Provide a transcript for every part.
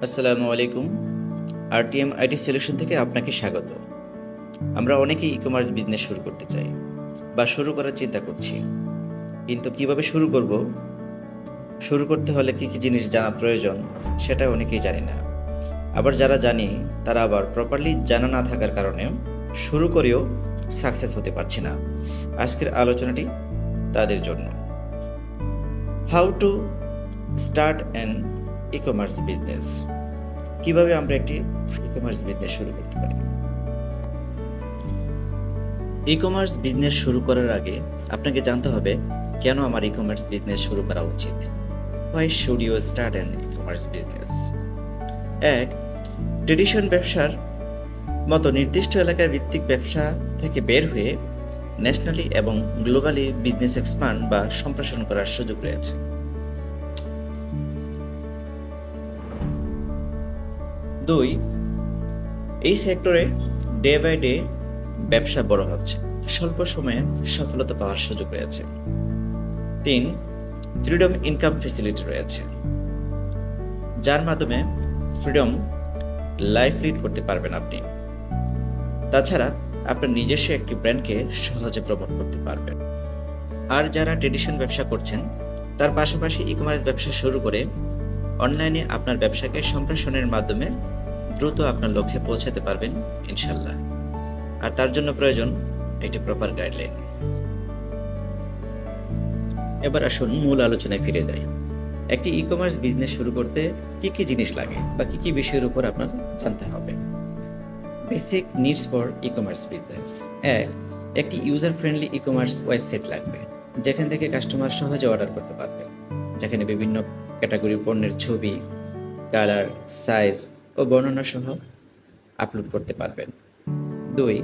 আসসালামু আলাইকুম। RTM IT solution থেকে আপনাকে স্বাগত। আমরা অনেকেই ই-কমার্স বিজনেস শুরু করতে চাই বা শুরু করার চিন্তা করছি। কিন্তু কিভাবে শুরু করব? শুরু করতে হলে কি জিনিস জানা প্রয়োজন সেটা অনেকেই জানি না। আবার যারা জানি তারা আবার প্রপারলি জানা না থাকার কারণে শুরু করেও সাকসেস হতে পারছি না। আজকের আলোচনাটি তাদের জন্য। How to start an e-commerce business. কিভাবে আমরা একটি ই-কমার্স বিজনেস শুরু করতে পারি? ই-কমার্স বিজনেস শুরু করার আগে আপনাকে জানতে হবে কেন আমার ই-কমার্স বিজনেস শুরু করা উচিত। Why should you start an e-commerce business? এক, ট্রেডিশন ব্যবসার মতো নির্দিষ্ট এলাকা ভিত্তিক ব্যবসা থেকে বের হয়ে ন্যাশনালি এবং গ্লোবালি বিজনেস এক্সপান্ড বা সম্প্রসারণ করার সুযোগ রয়েছে। দুই, এই সেক্টরে ডে বাই ডে ব্যবসা বড় হচ্ছে, স্বল্প সময়ে সফলতা পাওয়ার সুযোগ রয়েছে। তিন, ফ্রিডম ইনকাম ফ্যাসিলিটি রয়েছে, যার মাধ্যমে ফ্রিডম লাইফ লিড করতে পারবেন আপনি। তাছাড়া আপনার নিজস্ব একটি ব্র্যান্ডকে সহজে প্রমোট করতে পারবেন। আর যারা ট্রেডিশন ব্যবসা করছেন তার পাশাপাশি ই-কমার্স ব্যবসা শুরু করে অনলাইনে আপনার ব্যবসাকে সম্প্রসারণের মাধ্যমে দ্রুত আপনার লক্ষ্যে পৌঁছাতে পারবেন ইনশাল্লাহ। আর তার জন্য প্রয়োজন একটি প্রপার গাইডলাইন। এবার আসুন মূল আলোচনায় ফিরে যাই। একটি ই-কমার্স বিজনেস শুরু করতে কি জিনিস লাগে বা কি বিষয়ের উপর আপনার জানতে হবে। Basic needs for e-commerce business. এক, একটি ইউজার ফ্রেন্ডলি ই-কমার্স ওয়েবসাইট লাগবে, যেখান থেকে কাস্টমার সহজে অর্ডার করতে পারবে, যেখানে বিভিন্ন ক্যাটাগরির পণ্যের ছবি, কালার, সাইজ ও বর্ণনা সহ আপলোড করতে পারবেন। দুই,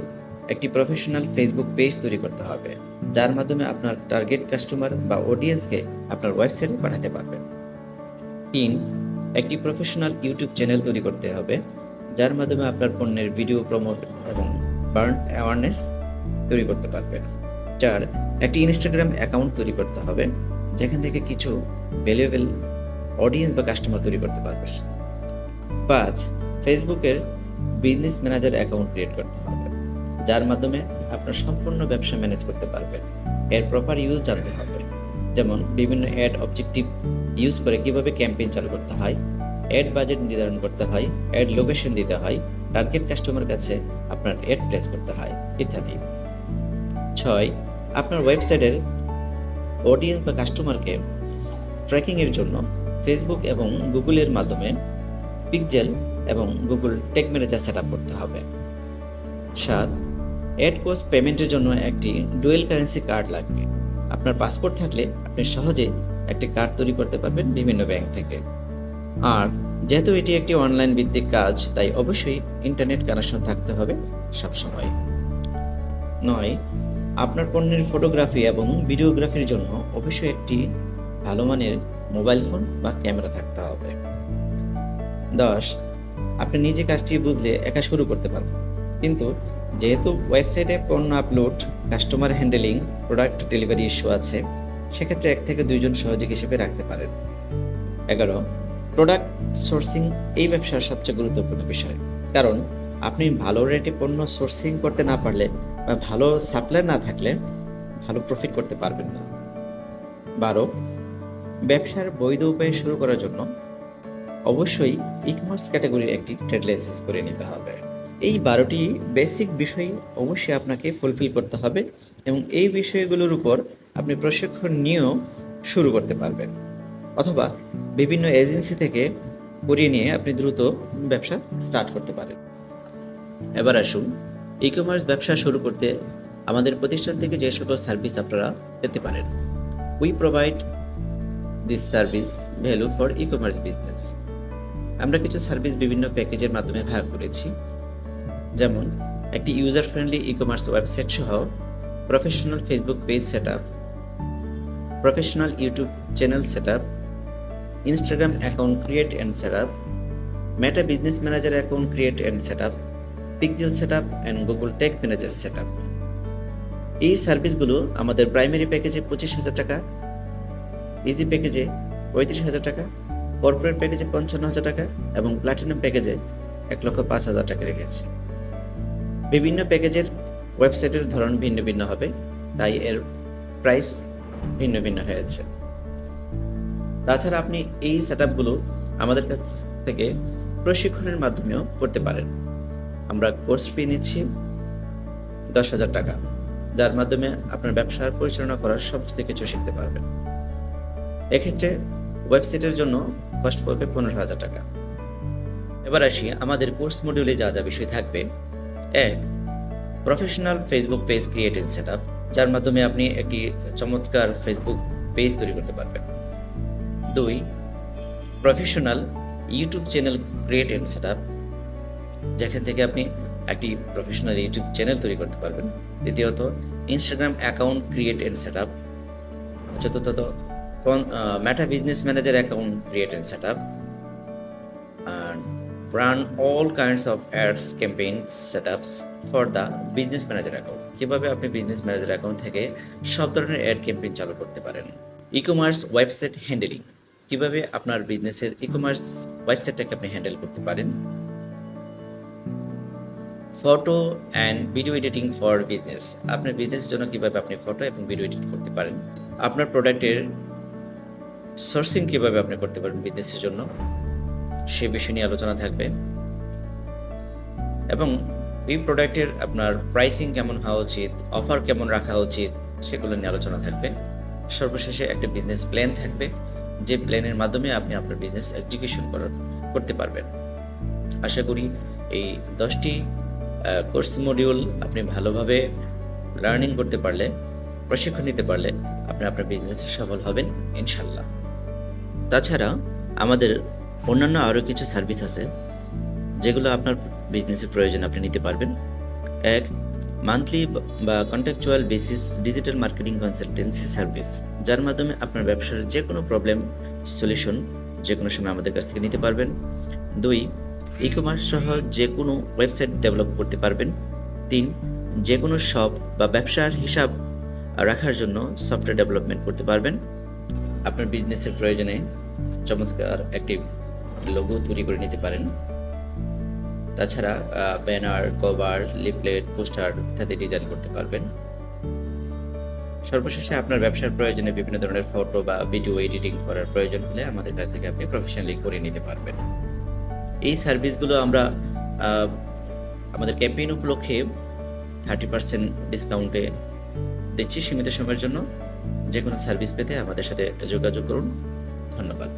একটি প্রফেশনাল ফেসবুক পেজ তৈরি করতে হবে, যার মাধ্যমে আপনার টার্গেট কাস্টমার বা অডিয়েন্সকে আপনার ওয়েবসাইটে পাঠাতে পারবেন। তিন, একটি প্রফেশনাল ইউটিউব চ্যানেল তৈরি করতে হবে, যার মাধ্যমে আপনার পণ্যের ভিডিও প্রমোট এবং ব্র্যান্ড অ্যাওয়ারনেস তৈরি করতে পারবেন। চার, একটি ইনস্টাগ্রাম অ্যাকাউন্ট তৈরি করতে হবে, যেখান থেকে কিছু ভ্যালুয়েবল অডিয়েন্স বা কাস্টমার তৈরি করতে পারবেন। পাঁচ, ফেসবুকের বিজনেস ম্যানেজার অ্যাকাউন্ট ক্রিয়েট করতে হবে, যার মাধ্যমে আপনার সম্পূর্ণ ব্যবসা ম্যানেজ করতে পারবেন। এর প্রপার ইউজ জানতে হবে, যেমন বিভিন্ন অ্যাড অবজেক্টিভ ইউজ করে কিভাবে ক্যাম্পেইন চালু করতে হয়, অ্যাড বাজেট নির্ধারণ করতে হয়, অ্যাড লোকেশন দিতে হয়, টার্গেট কাস্টমার কাছে আপনার অ্যাড প্লেস করতে হয় ইত্যাদি। ছয়, আপনার ওয়েবসাইটের অডিয়েন্স বা কাস্টমারকে ট্র্যাকিংয়ের জন্য ফেসবুক এবং গুগলের মাধ্যমে পিক্সেল এবং Google tag manager set up করতে হবে। সাত, অ্যাড কস্ট পেমেন্টের জন্য একটি ডুয়েল কারেন্সি কার্ড লাগবে। আপনার পাসপোর্ট থাকলে আপনি সহজে একটি কার্ড তৈরি করতে পারবেন বিভিন্ন ব্যাংক থেকে। আর যেহেতু এটি একটি অনলাইন ভিত্তিক কাজ, তাই অবশ্যই ইন্টারনেট কানেকশন থাকতে হবে সবসময়। নয়, আপনার পণ্যের ফটোগ্রাফি এবং ভিডিওগ্রাফির জন্য অবশ্যই একটি ভালো মানের মোবাইল ফোন বা ক্যামেরা থাকতে হবে। 10, আপনি নিজে কাজটি বুঝলে একা শুরু করতে পারবেন, কিন্তু যেহেতু ওয়েবসাইটে পণ্য upload, customer handling, product delivery issue আছে, সেক্ষেত্রে 1 থেকে 2 জন সহযোগী হিসেবে রাখতে পারেন। 11, প্রোডাক্ট সোর্সিং এই ব্যবসার সবচেয়ে গুরুত্বপূর্ণ বিষয়, কারণ আপনি ভালো রেটে পণ্য সোর্সিং করতে না পারলে বা ভালো সাপ্লাই না থাকলে ভালো প্রফিট করতে পারবেন না। 12, ব্যবসার বৈধ উপায়ে শুরু করার জন্য অবশ্যই ই-কমার্স ক্যাটাগরির একটি ট্রেড লাইসেন্স করে নিতে হবে। এই 12টি বেসিক বিষয় অবশ্যই আপনাকে ফুলফিল করতে হবে এবং এই বিষয়গুলোর উপর আপনি প্রশিক্ষণ নিয়েও শুরু করতে পারবেন, অথবা বিভিন্ন এজেন্সি থেকে করিয়ে নিয়ে আপনি দ্রুত ব্যবসা স্টার্ট করতে পারেন। এবার আসুন ই-কমার্স ব্যবসা শুরু করতে আমাদের প্রতিষ্ঠান থেকে যে সকল সার্ভিস আপনারা পেতে পারেন। We provide this service value for e-commerce business. আমরা কিছু সার্ভিস বিভিন্ন প্যাকেজের মাধ্যমে ভাগ করেছি, যেমন একটি ইউজার ফ্রেন্ডলি ই-কমার্স ওয়েবসাইট সহ professional Facebook page set up, professional YouTube channel set up, Instagram account create and set up, meta business manager account create and set up, pixel set up and Google tag manager set up. এই সার্ভিসগুলো আমাদের primary প্যাকেজে 25,000 টাকা, easy প্যাকেজে 35,000 টাকা corporate প্যাকেজে 55,000 টাকা এবং প্ল্যাটিনাম প্যাকেজে 1,05,000 টাকা রেখেছি। বিভিন্ন প্যাকেজের ওয়েবসাইটের ধরন ভিন্ন ভিন্ন হবে, তাই এর প্রাইস ভিন্ন ভিন্ন হয়েছে। তাছাড়া আপনি এই সেটআপগুলো আমাদের কাছ থেকে প্রশিক্ষণের মাধ্যমেও করতে পারেন। আমরা কোর্স ফি নিচ্ছি 10,000 টাকা, যার মাধ্যমে আপনার ব্যবসা পরিচালনা করার সমস্ত কিছু শিখতে পারবেন। এক্ষেত্রে ওয়েবসাইটের জন্য কস্ট পড়বে 15,000 টাকা। এবার আসি আমাদের কোর্স মডিউলে যা যা বিষয় থাকবে। 1. Professional Facebook page create and setup, যার মাধ্যমে আপনি একটি চমৎকার ফেসবুক পেজ তৈরি করতে পারবেন। 2. Professional YouTube channel create and setup, যেখান থেকে আপনি একটি প্রফেশনাল ইউটিউব চ্যানেল তৈরি করতে পারবেন। দ্বিতীয়ত Instagram account create and setup. চতুর্থত Meta business manager account create and setup. Run all kinds of ads campaigns setups for the business manager account, কিভাবে আপনি বিজনেস ম্যানেজার অ্যাকাউন্ট থেকে সব ধরনের অ্যাড ক্যাম্পেইন চালু করতে পারেন। ই-কমার্স ওয়েবসাইট হ্যান্ডেলিং, কিভাবে আপনার বিজনেসের ই-কমার্স ওয়েবসাইটটাকে আপনি হ্যান্ডেল করতে পারেন। Photo and video editing for business, আপনার বিজনেসের জন্য কিভাবে আপনি ফটো এবং ভিডিও এডিট করতে পারেন। আপনার প্রোডাক্টের সোর্সিং কিভাবে আপনি করতে পারেন বিজনেসের জন্য, সে বিষয় নিয়ে আলোচনা থাকবে। এবং এই প্রোডাক্টের আপনার প্রাইসিং কেমন হওয়া উচিত, অফার কেমন রাখা উচিত, সেগুলো নিয়ে আলোচনা থাকবে। সর্বশেষে একটা বিজনেস প্ল্যান থাকবে, যে প্ল্যানের মাধ্যমে আপনি আপনার বিজনেস এক্সিকিউশন করতে পারবেন। আশা করি এই 10টি কোর্স মডিউল আপনি ভালোভাবে লার্নিং করতে পারলে, প্রশিক্ষণ নিতে পারলে আপনি আপনার বিজনেসে সফল হবেন ইনশাল্লাহ। তাছাড়া আমাদের অন্যান্য আরও কিছু সার্ভিস আছে যেগুলো আপনার বিজনেসের প্রয়োজন আপনি নিতে পারবেন। 1. মান্থলি বা contractual basis digital marketing consultancy service, যার মাধ্যমে আপনার ব্যবসার যে কোনো প্রবলেম সলিউশন যে কোনো সময় আমাদের কাছ থেকে নিতে পারবেন। 2. ই-কমার্স সহ যে কোনো ওয়েবসাইট ডেভেলপ করতে পারবেন। 3. যে কোনো শপ বা ব্যবসার হিসাব রাখার জন্য সফটওয়্যার ডেভেলপমেন্ট করতে পারবেন। আপনার বিজনেসের প্রয়োজনে চমৎকার একটি লোগো তৈরি করে নিতে পারেন। তাছাড়া ব্যানার, কভার, লিফলেট, পোস্টার ইত্যাদি ডিজাইন করতে পারবেন। সর্বশেষে আপনার ব্যবসার প্রয়োজনে বিভিন্ন ধরনের ফটো বা ভিডিও এডিটিং করার প্রয়োজন হলে আমাদের কাছ থেকে আপনি প্রফেশনালি করে নিতে পারবেন। এই সার্ভিসগুলো আমরা আমাদের ক্যাম্পেইন উপলক্ষে 30% ডিসকাউন্টে দিচ্ছি সীমিত সময়ের জন্য। যে কোনো সার্ভিস পেতে আমাদের সাথে যোগাযোগ করুন। ধন্যবাদ।